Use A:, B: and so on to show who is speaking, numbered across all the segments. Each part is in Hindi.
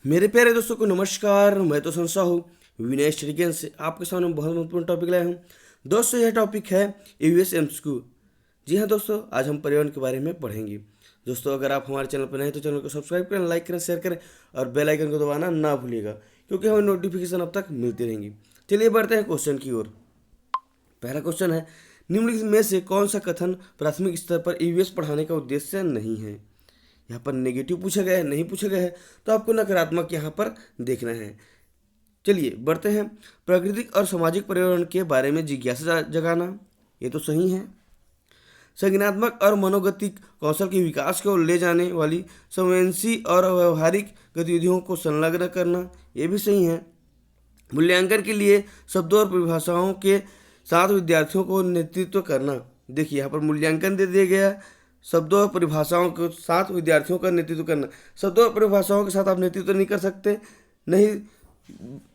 A: मेरे प्यारे दोस्तों को नमस्कार। मैं तो संशा हूँ विनय स्टडीगेन से आपके सामने बहुत महत्वपूर्ण टॉपिक लाया हूँ। दोस्तों यह टॉपिक है ईवीएस एमसीक्यू। जी हाँ दोस्तों, आज हम पर्यावरण के बारे में पढ़ेंगे। दोस्तों अगर आप हमारे चैनल पर नए तो चैनल को सब्सक्राइब करें, लाइक करें, शेयर करें और बेल आइकन को दबाना ना भूलिएगा, क्योंकि हमें नोटिफिकेशन अब तक मिलती रहेंगी। चलिए बढ़ते हैं क्वेश्चन की ओर। पहला क्वेश्चन है, निम्नलिखित में से कौन सा कथन प्राथमिक स्तर पर ईवीएस पढ़ाने का उद्देश्य नहीं है। यहाँ पर नेगेटिव पूछा गया है, नहीं पूछा गया है, तो आपको नकारात्मक यहाँ पर देखना है। चलिए बढ़ते हैं। प्राकृतिक और सामाजिक पर्यावरण के बारे में जिज्ञासा जगाना, ये तो सही है। संज्ञानात्मक और मनोगतिक कौशल के विकास को ले जाने वाली संवेदनशील और व्यवहारिक गतिविधियों को संलग्न करना, ये भी सही है। मूल्यांकन के लिए शब्दों और परिभाषाओं के साथ विद्यार्थियों को नेतृत्व करना। देखिए यहाँ पर मूल्यांकन दे दिया गया, शब्दों और परिभाषाओं के साथ विद्यार्थियों का नेतृत्व करना। शब्दों और परिभाषाओं के साथ आप नेतृत्व नहीं कर सकते, नहीं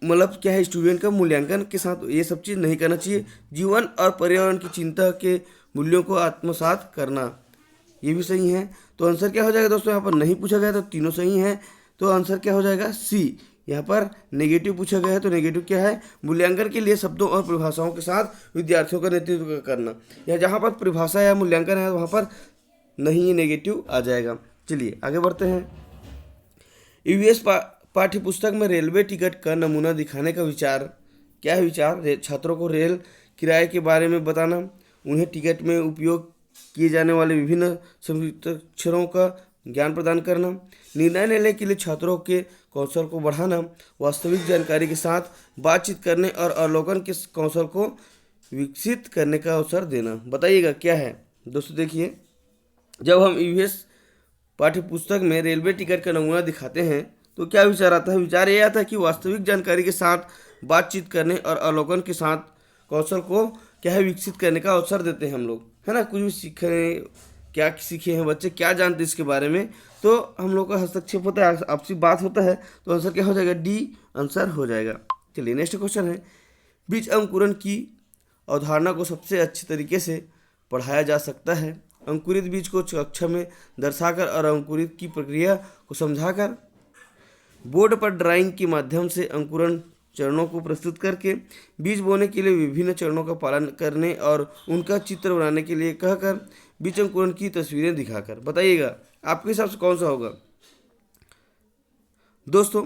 A: मतलब क्या है, स्टूडेंट का मूल्यांकन के साथ ये सब चीज़ नहीं करना चाहिए। जीवन और पर्यावरण की चिंता के मूल्यों को आत्मसात करना, ये भी सही है। तो आंसर क्या हो जाएगा दोस्तों, यहाँ पर नहीं पूछा गया तो तीनों सही है, तो आंसर क्या हो जाएगा सी। यहाँ पर नेगेटिव पूछा गया है तो नेगेटिव क्या है, मूल्यांकन के लिए शब्दों और परिभाषाओं के साथ विद्यार्थियों का नेतृत्व करना। या जहाँ पर परिभाषा या मूल्यांकन है वहाँ पर नहीं, नेगेटिव आ जाएगा। चलिए आगे बढ़ते हैं। ईवीएस पाठ्य पुस्तक में रेलवे टिकट का नमूना दिखाने का विचार क्या है। विचार, छात्रों को रेल किराए के बारे में बताना, उन्हें टिकट में उपयोग किए जाने वाले विभिन्न संयुक्ताक्षरों का ज्ञान प्रदान करना, निर्णय लेने के लिए छात्रों के कौशल को बढ़ाना, वास्तविक जानकारी के साथ बातचीत करने और अवलोकन के कौशल को विकसित करने का अवसर देना। बताइएगा क्या है दोस्तों। देखिए, जब हम ईवीएस पाठ्य पुस्तक में रेलवे टिकट का नमूना दिखाते हैं तो क्या विचार आता है। विचार ये आता है कि वास्तविक जानकारी के साथ बातचीत करने और अवलोकन के साथ कौशल को क्या है, विकसित करने का अवसर देते हैं हम लोग, है ना। कुछ भी सीखे, क्या सीखे हैं बच्चे, क्या जानते हैं इसके बारे में, तो हम लोग का हस्तक्षेप होता है, आपसी बात होता है, तो आंसर क्या हो जाएगा, डी आंसर हो जाएगा। चलिए नेक्स्ट क्वेश्चन है, बीज अंकुरण की अवधारणा को सबसे अच्छे तरीके से पढ़ाया जा सकता है। अंकुरित बीज को कक्षा में दर्शाकर और अंकुरित की प्रक्रिया को समझाकर, बोर्ड पर ड्राइंग के माध्यम से अंकुरण चरणों को प्रस्तुत करके, बीज बोने के लिए विभिन्न चरणों का पालन करने और उनका चित्र बनाने के लिए कहकर, बीज अंकुरण की तस्वीरें दिखाकर। बताइएगा आपके हिसाब से कौन सा होगा दोस्तों।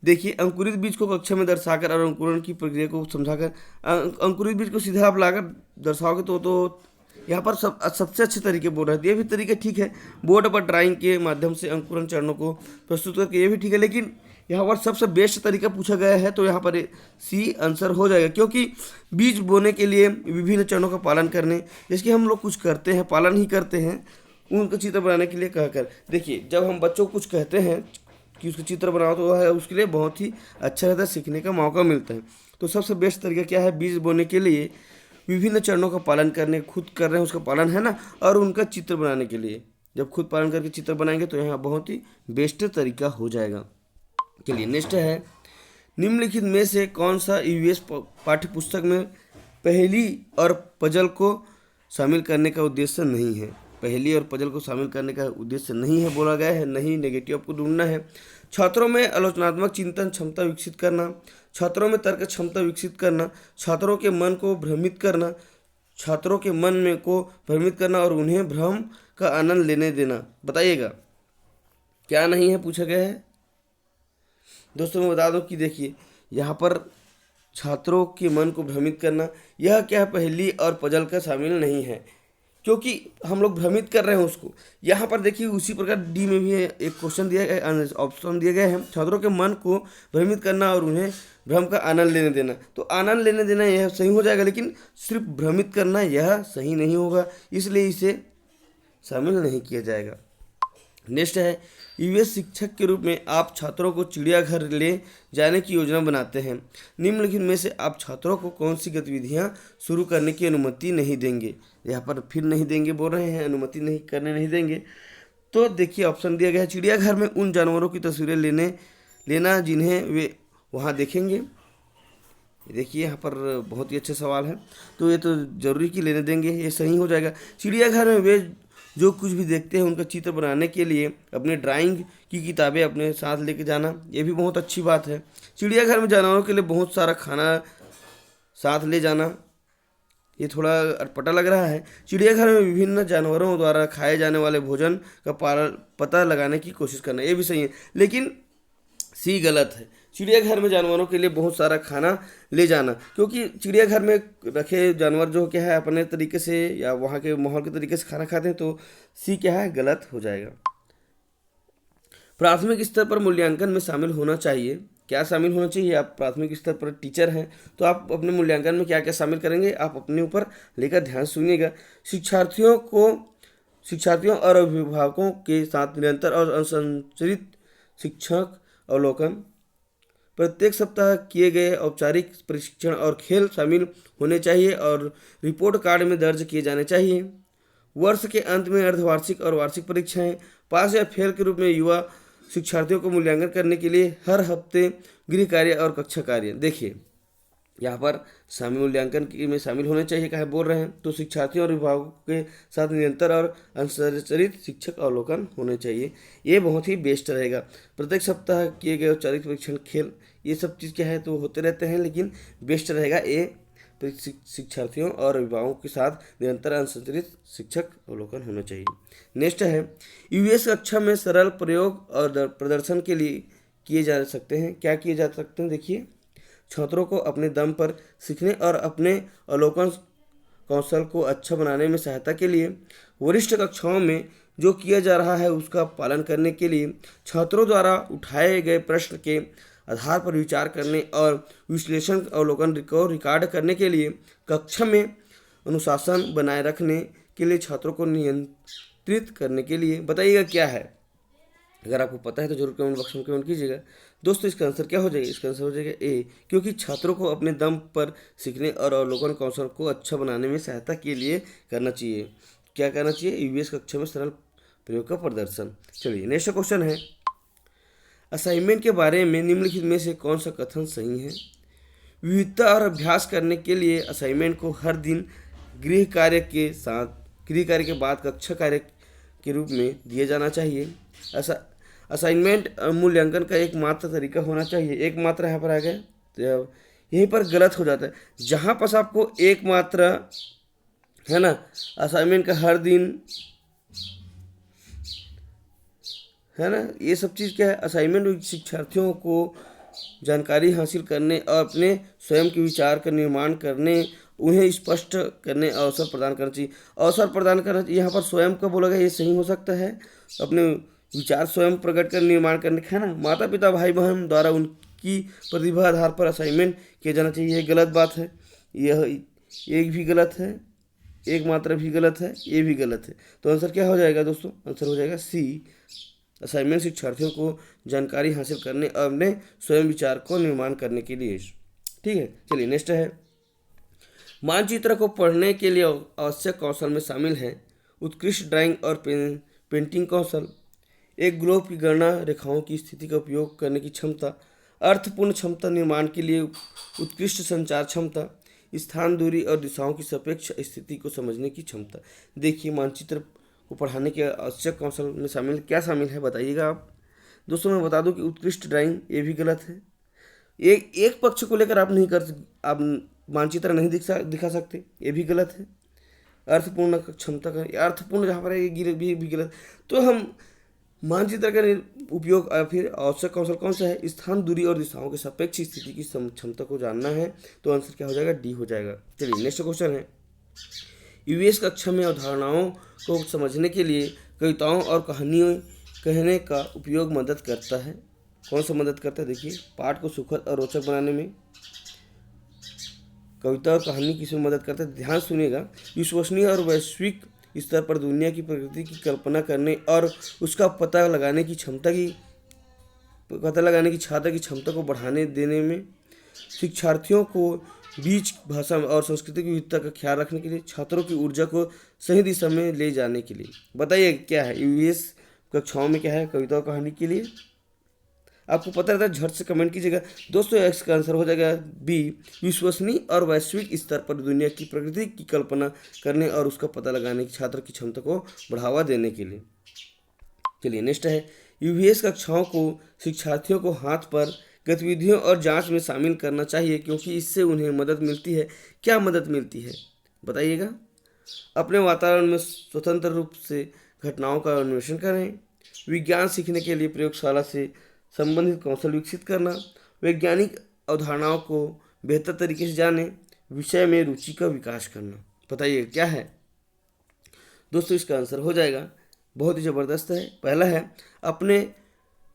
A: देखिए, अंकुरित बीज को कक्षा में दर्शाकर और अंकुरण की प्रक्रिया को समझाकर, अंकुरित बीज को सीधा आप लाकर दर्शाओगे तो यहाँ पर सबसे अच्छे तरीके बोल रहे हैं, ये भी तरीके ठीक है। बोर्ड पर ड्राइंग के माध्यम से अंकुरण चरणों को प्रस्तुत करके, ये भी ठीक है, लेकिन यहाँ पर सबसे बेस्ट तरीका पूछा गया है तो यहाँ पर सी आंसर हो जाएगा, क्योंकि बीज बोने के लिए विभिन्न चरणों का पालन करने, जैसे कि हम लोग कुछ करते हैं, पालन ही करते हैं, उनका चित्र बनाने के लिए कहकर। देखिए, जब हम बच्चों को कुछ कहते हैं कि उसका चित्र बनाओ तो वह उसके लिए बहुत ही अच्छा रहता है, सीखने का मौका मिलता है। तो सबसे बेस्ट तरीका क्या है, बीज बोने के लिए विभिन्न चरणों का पालन करने, खुद कर रहे हैं उसका पालन, है ना, और उनका चित्र बनाने के लिए, जब खुद पालन करके चित्र बनाएंगे तो यहाँ बहुत ही बेस्ट तरीका हो जाएगा। चलिए नेक्स्ट है, निम्नलिखित में से कौन सा ईवीएस पाठ्य पुस्तक में पहेली और पजल को शामिल करने का उद्देश्य नहीं है। पहेली और पजल को शामिल करने का उद्देश्य नहीं है बोला गया है, नहीं, नेगेटिव आपको ढूंढना है। छात्रों में आलोचनात्मक चिंतन क्षमता विकसित करना, छात्रों में तर्क क्षमता विकसित करना, छात्रों के मन को भ्रमित करना, छात्रों के मन में को भ्रमित करना और उन्हें भ्रम का आनंद लेने देना। बताइएगा क्या नहीं है पूछा गया है दोस्तों। मैं बता दूं कि देखिए, यहाँ पर छात्रों के मन को भ्रमित करना, यह क्या पहेली और पजल का शामिल नहीं है, क्योंकि हम लोग भ्रमित कर रहे हैं उसको। यहाँ पर देखिए, उसी प्रकार डी में भी एक क्वेश्चन दिया गया, ऑप्शन दिया गया है, छात्रों के मन को भ्रमित करना और उन्हें भ्रम का आनंद लेने देना। तो आनंद लेने देना यह सही हो जाएगा, लेकिन सिर्फ भ्रमित करना यह सही नहीं होगा, इसलिए इसे शामिल नहीं किया जाएगा। नेक्स्ट है, ईवीएस शिक्षक के रूप में आप छात्रों को चिड़ियाघर ले जाने की योजना बनाते हैं। निम्नलिखित में से आप छात्रों को कौन सी गतिविधियां शुरू करने की अनुमति नहीं देंगे। यहाँ पर फिर नहीं देंगे बोल रहे हैं, अनुमति नहीं करने नहीं देंगे। तो देखिए, ऑप्शन दिया गया है, चिड़ियाघर में उन जानवरों की तस्वीरें लेना जिन्हें वे वहाँ देखेंगे। देखिए, यहाँ पर बहुत ही अच्छा सवाल है, तो ये तो जरूरी कि लेने देंगे, ये सही हो जाएगा। चिड़ियाघर में वे जो कुछ भी देखते हैं उनका चित्र बनाने के लिए अपने ड्राइंग की किताबें अपने साथ लेके जाना, ये भी बहुत अच्छी बात है। चिड़ियाघर में जानवरों के लिए बहुत सारा खाना साथ ले जाना, ये थोड़ा अटपटा लग रहा है। चिड़ियाघर में विभिन्न जानवरों द्वारा खाए जाने वाले भोजन का पता लगाने की कोशिश करना, ये भी सही है, लेकिन सी गलत है। चिड़ियाघर में जानवरों के लिए बहुत सारा खाना ले जाना, क्योंकि चिड़ियाघर में रखे जानवर जो क्या है अपने तरीके से या वहाँ के माहौल के तरीके से खाना खाते हैं, तो सी क्या है, गलत हो जाएगा। प्राथमिक स्तर पर मूल्यांकन में शामिल होना चाहिए। क्या शामिल होना चाहिए? आप प्राथमिक स्तर पर टीचर हैं तो आप अपने मूल्यांकन में क्या क्या शामिल करेंगे, आप अपने ऊपर लेकर ध्यान सुनिएगा। शिक्षार्थियों और अभिभावकों के साथ निरंतर और असंरचित शिक्षक अवलोकन, प्रत्येक सप्ताह किए गए औपचारिक प्रशिक्षण और खेल शामिल होने चाहिए और रिपोर्ट कार्ड में दर्ज किए जाने चाहिए। वर्ष के अंत में अर्धवार्षिक और वार्षिक परीक्षाएं, पास या फेल के रूप में युवा शिक्षार्थियों को मूल्यांकन करने के लिए हर हफ्ते गृह कार्य और कक्षा कार्य। देखिए यहाँ पर शामिल मूल्यांकन में शामिल होने चाहिए, कहा बोल रहे हैं, तो शिक्षार्थियों और अभिभावकों के साथ निरंतर और अंतरचरित शिक्षक अवलोकन होने चाहिए, ये बहुत ही बेस्ट रहेगा। प्रत्येक सप्ताह किए गए औपचारिक परीक्षण, खेल, ये सब चीज़ क्या है तो होते रहते हैं, लेकिन बेस्ट रहेगा ये शिक्षार्थियों और अभिभावकों के साथ निरंतर अंतरचरित शिक्षक अवलोकन होना चाहिए। नेक्स्ट है यूएस कक्षा में सरल प्रयोग और प्रदर्शन के लिए किए जा सकते हैं। क्या किए जा सकते हैं? देखिए, छात्रों को अपने दम पर सीखने और अपने अवलोकन कौशल को अच्छा बनाने में सहायता के लिए वरिष्ठ कक्षाओं में जो किया जा रहा है उसका पालन करने के लिए छात्रों द्वारा उठाए गए प्रश्न के आधार पर विचार करने और विश्लेषण अवलोकन को रिकॉर्ड करने के लिए कक्षा में अनुशासन बनाए रखने के लिए छात्रों को नियंत्रित करने के लिए। बताइएगा क्या है? अगर आपको पता है तो जरूर कमेंट बॉक्स में कमेंट कीजिएगा। दोस्तों इसका आंसर क्या हो जाएगा? इसका आंसर हो जाएगा ए, क्योंकि छात्रों को अपने दम पर सीखने और अवलोकन कौशल को अच्छा बनाने में सहायता के लिए करना चाहिए। क्या करना चाहिए? यूएस कक्षा में सरल प्रयोग का प्रदर्शन। चलिए नेक्स्ट क्वेश्चन है, असाइनमेंट के बारे में निम्नलिखित में से कौन सा कथन सही है? विविधता और अभ्यास करने के लिए असाइनमेंट को हर दिन गृह कार्य के बाद कक्षा कार्य के रूप में दिया जाना चाहिए। असाइनमेंट मूल्यांकन का एकमात्र तरीका होना चाहिए। एकमात्र यहाँ पर आ गया तो यहीं पर गलत हो जाता है। जहाँ पर आपको एकमात्र है ना, असाइनमेंट का हर दिन है ना, ये सब चीज़ क्या है? असाइनमेंट शिक्षार्थियों को जानकारी हासिल करने और अपने स्वयं के विचार का निर्माण करने, उन्हें स्पष्ट करने अवसर प्रदान करना चाहिए। अवसर प्रदान करना चाहिए, यहाँ पर स्वयं का बोला गया, ये सही हो सकता है। अपने विचार स्वयं प्रकट कर निर्माण करने का है ना, माता पिता भाई बहन द्वारा उनकी प्रतिभा आधार पर असाइनमेंट किया जाना चाहिए, ये गलत बात है। यह एक भी गलत है, एक मात्रा भी गलत है, ये भी गलत है। तो आंसर क्या हो जाएगा दोस्तों? आंसर हो जाएगा सी, असाइनमेंट शिक्षार्थियों को जानकारी हासिल करने और अपने स्वयं विचार को निर्माण करने के लिए। ठीक है, चलिए नेक्स्ट है, मानचित्र को पढ़ने के लिए आवश्यक कौशल में शामिल है उत्कृष्ट ड्राइंग और पेंटिंग कौशल, एक ग्लोब की गणना, रेखाओं की स्थिति का उपयोग करने की क्षमता, अर्थपूर्ण क्षमता निर्माण के लिए उत्कृष्ट संचार क्षमता, स्थान, दूरी और दिशाओं की सापेक्ष स्थिति को समझने की क्षमता। देखिए, मानचित्र को पढ़ाने के आवश्यक कौशल में शामिल क्या शामिल है बताइएगा आप। दोस्तों मैं बता दूं कि उत्कृष्ट ड्राइंग, ये भी गलत है। एक पक्ष को लेकर आप मानचित्र नहीं दिखा सकते, ये भी गलत है। अर्थपूर्ण क्षमता का, अर्थपूर्ण जहाँ पर है ये भी गलत। तो हम मानचित्र का उपयोग फिर आवश्यक कौशल कौन सा है? स्थान, दूरी और दिशाओं के सापेक्ष स्थिति की क्षमता को जानना है, तो आंसर क्या हो जाएगा? डी हो जाएगा। चलिए नेक्स्ट क्वेश्चन है, यूएस कक्षा में अवधारणाओं को समझने के लिए कविताओं और कहानियों कहने का उपयोग मदद करता है। कौन सा मदद करता है? देखिए, पाठ को सुखद और रोचक बनाने में कविता और कहानी किसमें मदद करता है? ध्यान सुनिएगा। विश्वसनीय और वैश्विक स्तर पर दुनिया की प्रकृति की कल्पना करने और उसका पता लगाने की छात्र की क्षमता को बढ़ाने देने में, शिक्षार्थियों को बीच भाषा और सांस्कृतिक विविधता का ख्याल रखने के लिए, छात्रों की ऊर्जा को सही दिशा में ले जाने के लिए। बताइए क्या है यूएस कक्षाओं में क्या है? कविता और कहानी के लिए आपको पता रहता है झट से कमेंट कीजिएगा। दोस्तों इसका आंसर हो जाएगा बी, विश्वसनीय और वैश्विक स्तर पर दुनिया की प्रकृति की कल्पना करने और उसका पता लगाने की छात्र की क्षमता को बढ़ावा देने के लिए। चलिए नेक्स्ट है, यूवीएस कक्षाओं को शिक्षार्थियों को हाथ पर गतिविधियों और जांच में शामिल करना चाहिए क्योंकि इससे उन्हें मदद मिलती है। क्या मदद मिलती है बताइएगा? अपने वातावरण में स्वतंत्र रूप से घटनाओं का अन्वेषण करें, विज्ञान सीखने के लिए प्रयोगशाला से संबंधित कौशल विकसित करना, वैज्ञानिक अवधारणाओं को बेहतर तरीके से जाने, विषय में रुचि का विकास करना। बताइए क्या है दोस्तों? इसका आंसर हो जाएगा, बहुत ही ज़बरदस्त है, पहला है अपने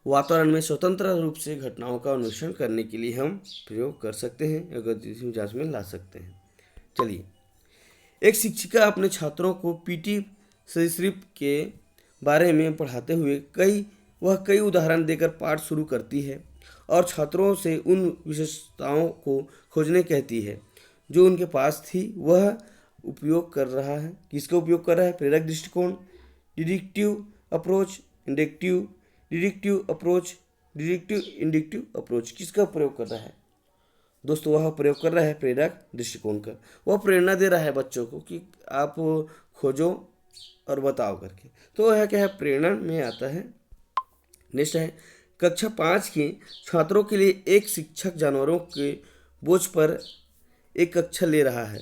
A: वातावरण में स्वतंत्र रूप से घटनाओं का अन्वेषण करने के लिए हम प्रयोग कर सकते हैं, अगर जांच में ला सकते हैं। चलिए, एक शिक्षिका अपने छात्रों को पीटी सरीसृप के बारे में पढ़ाते हुए कई उदाहरण देकर पाठ शुरू करती है और छात्रों से उन विशेषताओं को खोजने कहती है जो उनके पास थी। वह उपयोग कर रहा है, किसका उपयोग कर रहा है? प्रेरक दृष्टिकोण, deductive approach, deductive approach, deductive inductive approach. किसका प्रयोग कर रहा है दोस्तों? वह प्रयोग कर रहा है प्रेरक दृष्टिकोण का। वह प्रेरणा दे रहा है बच्चों को कि आप खोजो और बताओ करके, तो वह क्या है? प्रेरणा में आता है। नेक्स्ट है, कक्षा 5 के छात्रों के लिए एक शिक्षक जानवरों के बोझ पर एक कक्षा ले रहा है।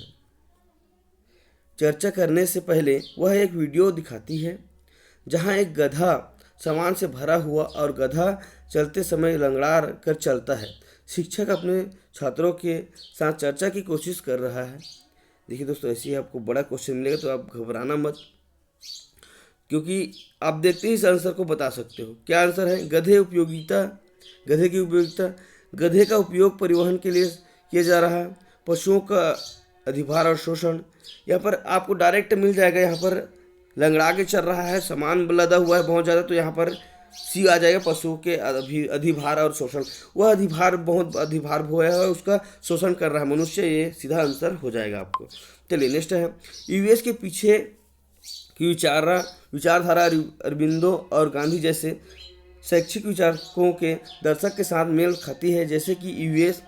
A: चर्चा करने से पहले वह एक वीडियो दिखाती है जहां एक गधा सामान से भरा हुआ और गधा चलते समय लंगड़ा कर चलता है। शिक्षक अपने छात्रों के साथ चर्चा की कोशिश कर रहा है। देखिए दोस्तों, ऐसे ही आपको बड़ा क्वेश्चन मिलेगा तो आप घबराना मत, क्योंकि आप देखते ही इस आंसर को बता सकते हो। क्या आंसर है? गधे की उपयोगिता, गधे का उपयोग परिवहन के लिए किया जा रहा है, पशुओं का अधिभार और शोषण। यहाँ पर आपको डायरेक्ट मिल जाएगा, यहाँ पर लंगड़ा के चल रहा है, सामान लदा हुआ है बहुत ज़्यादा, तो यहाँ पर सी आ जाएगा, पशुओं के अधिभार और शोषण। वह बहुत अधिभार हुआ है और उसका शोषण कर रहा है मनुष्य, ये सीधा आंसर हो जाएगा आपको। चलिए नेक्स्ट है, यूवीएस के पीछे की विचारधारा अरबिंदो और गांधी जैसे शैक्षिक विचारकों के दर्शक के साथ मेल खाती है, जैसे कि यूवीएस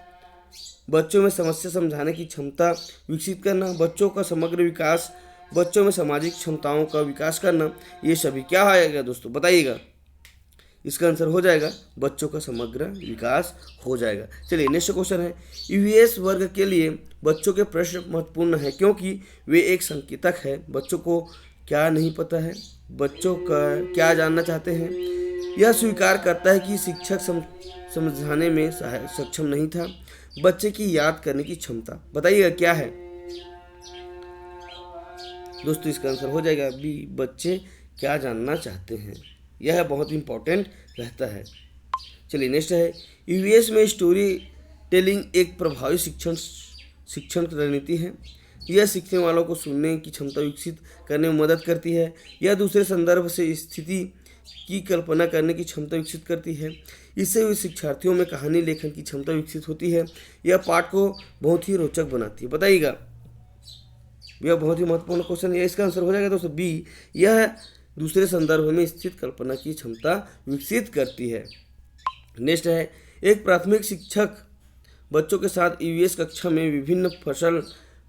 A: बच्चों में समस्या समझाने की क्षमता विकसित करना, बच्चों का समग्र विकास, बच्चों में सामाजिक क्षमताओं का विकास करना। ये सभी क्या आएगा दोस्तों बताइएगा? इसका आंसर हो जाएगा बच्चों का समग्र विकास हो जाएगा। चलिए नेक्स्ट क्वेश्चन है, यूवीएस वर्ग के लिए बच्चों के प्रश्न महत्वपूर्ण है क्योंकि वे एक संकेतक है। बच्चों को क्या नहीं पता है, बच्चों का क्या जानना चाहते हैं। यह स्वीकार करता है कि शिक्षक समझाने में सक्षम नहीं था। बच्चे की याद करने की क्षमता, बताइएगा क्या है दोस्तों? इसका आंसर हो जाएगा बी, बच्चे क्या जानना चाहते हैं। यह बहुत इंपॉर्टेंट रहता है। चलिए नेक्स्ट है, यूवीएस में स्टोरी टेलिंग एक प्रभावी शिक्षण रणनीति है। यह सीखने वालों को सुनने की क्षमता विकसित करने में मदद करती है। यह दूसरे संदर्भ से स्थिति की कल्पना करने की क्षमता विकसित करती है। इससे हुए शिक्षार्थियों में कहानी लेखन की क्षमता विकसित होती है। यह पाठ को बहुत ही रोचक बनाती है। बताइएगा, यह बहुत ही महत्वपूर्ण क्वेश्चन है। इसका आंसर हो जाएगा दोस्तों बी, यह दूसरे संदर्भ में स्थित कल्पना की क्षमता विकसित करती है। नेक्स्ट है, एक प्राथमिक शिक्षक बच्चों के साथ यूवीएस कक्षा में विभिन्न फसल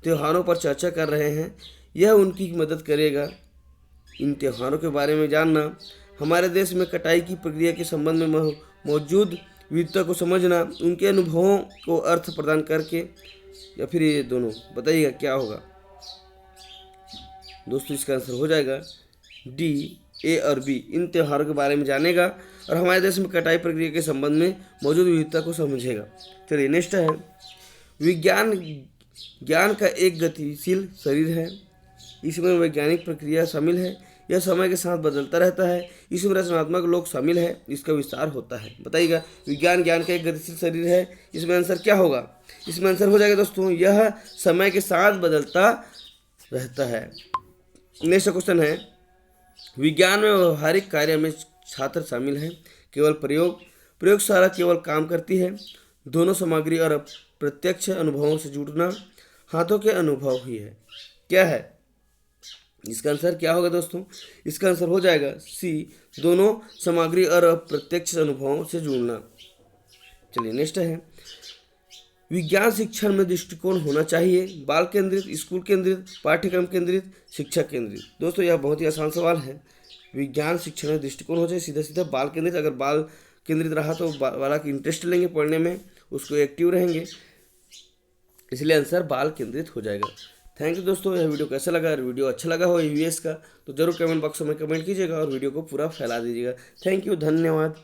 A: त्योहारों पर चर्चा कर रहे हैं। यह उनकी मदद करेगा इन त्योहारों के बारे में जानना, हमारे देश में कटाई की प्रक्रिया के संबंध में मौजूद विविधता को समझना, उनके अनुभवों को अर्थ प्रदान करके, या फिर ये दोनों। बताइएगा क्या होगा दोस्तों? इसका आंसर हो जाएगा डी, ए और बी। इन त्योहारों के बारे में जानेगा और हमारे देश में कटाई प्रक्रिया के संबंध में मौजूद विविधता को समझेगा। चलिए नेक्स्ट है, विज्ञान ज्ञान का एक गतिशील शरीर है। इसमें वैज्ञानिक प्रक्रिया शामिल है। यह समय के साथ बदलता रहता है। इसमें रचनात्मक लोग शामिल है, इसका विस्तार होता है। बताइएगा, विज्ञान ज्ञान का एक गतिशील शरीर है, इसमें आंसर क्या होगा? इसमें आंसर हो जाएगा दोस्तों, यह समय के साथ बदलता रहता है। नेक्स्ट क्वेश्चन है, विज्ञान में व्यवहारिक कार्य में छात्र शामिल हैं। केवल प्रयोगशाला केवल काम करती है। दोनों सामग्री और प्रत्यक्ष अनुभवों से जुड़ना हाथों के अनुभव ही है। क्या है? इसका आंसर क्या होगा दोस्तों? इसका आंसर हो जाएगा सी, दोनों सामग्री और अप्रत्यक्ष अनुभवों से जुड़ना। चलिए नेक्स्ट है, विज्ञान शिक्षण में दृष्टिकोण होना चाहिए बाल केंद्रित, स्कूल केंद्रित, पाठ्यक्रम केंद्रित, शिक्षक केंद्रित। दोस्तों यह बहुत ही आसान सवाल है। विज्ञान शिक्षण में दृष्टिकोण हो जाए सीधा सीधा बाल केंद्रित। अगर बाल केंद्रित रहा तो बालक इंटरेस्ट लेंगे पढ़ने में, उसको एक्टिव रहेंगे, इसलिए आंसर बाल केंद्रित हो जाएगा। थैंक यू दोस्तों। यह वीडियो कैसा लगा? अगर वीडियो अच्छा लगा हो ईवीएस का तो जरूर कमेंट बॉक्स में कमेंट कीजिएगा और वीडियो को पूरा फैला दीजिएगा। थैंक यू, धन्यवाद।